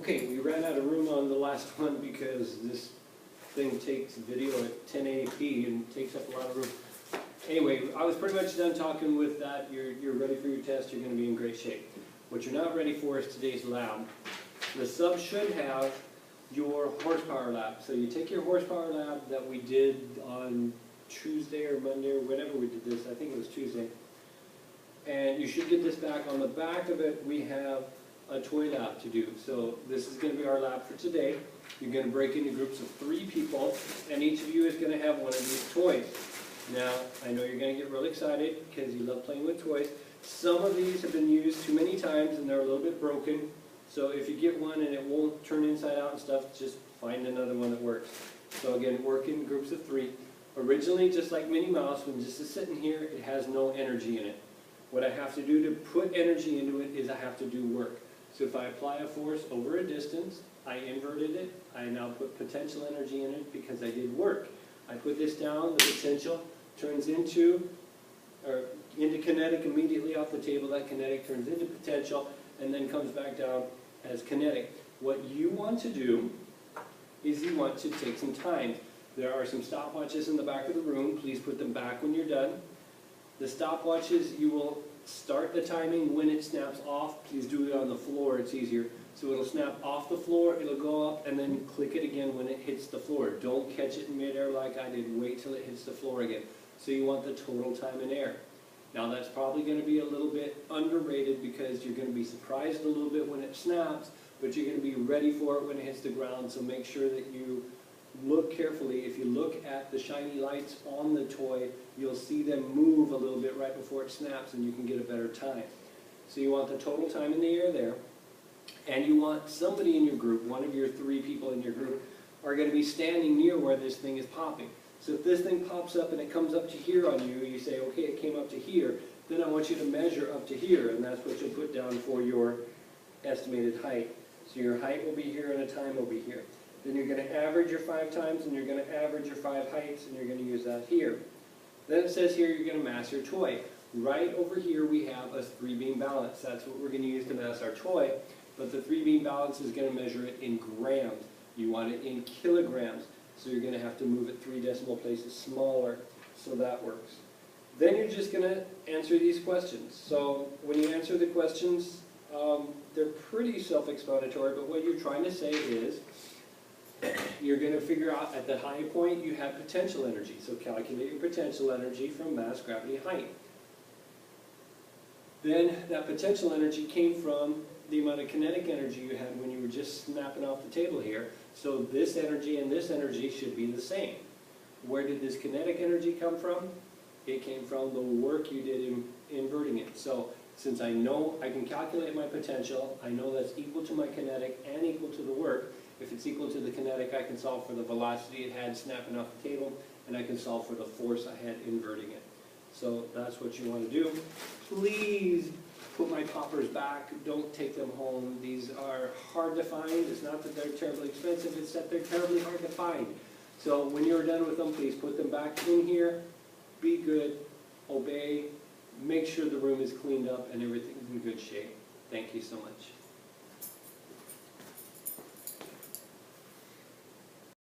Okay, we ran out of room on the last one because this thing takes video at 1080p and takes up a lot of room. Anyway, I was pretty much done talking with that. You're ready for your test. You're going to be in great shape. What you're not ready for is today's lab. The sub should have your horsepower lab. So you take your horsepower lab that we did on Tuesday or Monday or whenever we did this. I think it was Tuesday. And you should get this back. On the back of it, we have a toy lab to do. So this is going to be our lab for today. You're going to break into groups of 3 people, and each of you is going to have one of these toys. Now, I know you're going to get really excited because you love playing with toys. Some of these have been used too many times and they're a little bit broken. So if you get one and it won't turn inside out and stuff, just find another one that works. So again, work in groups of 3. Originally, just like Minnie Mouse, when this is sitting here, it has no energy in it. What I have to do to put energy into it is I have to do work. So if I apply a force over a distance, I inverted it, I now put potential energy in it because I did work. I put this down, the potential turns into kinetic immediately off the table. That kinetic turns into potential and then comes back down as kinetic. What you want to do is you want to take some time. There are some stopwatches in the back of the room. Please put them back when you're done. The stopwatches, you will start the timing when it snaps off. Please do it on the floor, it's easier. So it'll snap off the floor, it'll go up, and then click it again when it hits the floor. Don't catch it in midair like I did. Wait till it hits the floor again. So you want the total time in air. Now that's probably going to be a little bit underrated because you're going to be surprised a little bit when it snaps, but you're going to be ready for it when it hits the ground. So make sure that you look carefully. If you look at the shiny lights on the toy, you'll see them move a little bit right before it snaps and you can get a better time. So you want the total time in the air there. And you want somebody in your group, one of your 3 people in your group, are going to be standing near where this thing is popping. So if this thing pops up and it comes up to here on you, you say, okay, it came up to here, then I want you to measure up to here, and that's what you'll put down for your estimated height. So your height will be here and the time will be here. Then you're going to average your 5 times, and you're going to average your 5 heights, and you're going to use that here. Then it says here you're going to mass your toy. Right over here we have a 3-beam balance. That's what we're going to use to mass our toy. But the 3-beam balance is going to measure it in grams. You want it in kilograms. So you're going to have to move it 3 decimal places smaller. So that works. Then you're just going to answer these questions. So when you answer the questions, they're pretty self-explanatory, but what you're trying to say is you're going to figure out at the high point you have potential energy. So calculate your potential energy from mass, gravity, height. Then that potential energy came from the amount of kinetic energy you had when you were just snapping off the table here. So this energy and this energy should be the same. Where did this kinetic energy come from? It came from the work you did in inverting it. So since I know I can calculate my potential, I know that's equal to my kinetic and equal to the work. If it's equal to the kinetic, I can solve for the velocity it had snapping off the table, and I can solve for the force I had inverting it. So that's what you want to do. Please put my poppers back. Don't take them home. These are hard to find. It's not that they're terribly expensive, it's that they're terribly hard to find. So when you're done with them, please put them back in here. Be good. Obey. Make sure the room is cleaned up and everything's in good shape. Thank you so much.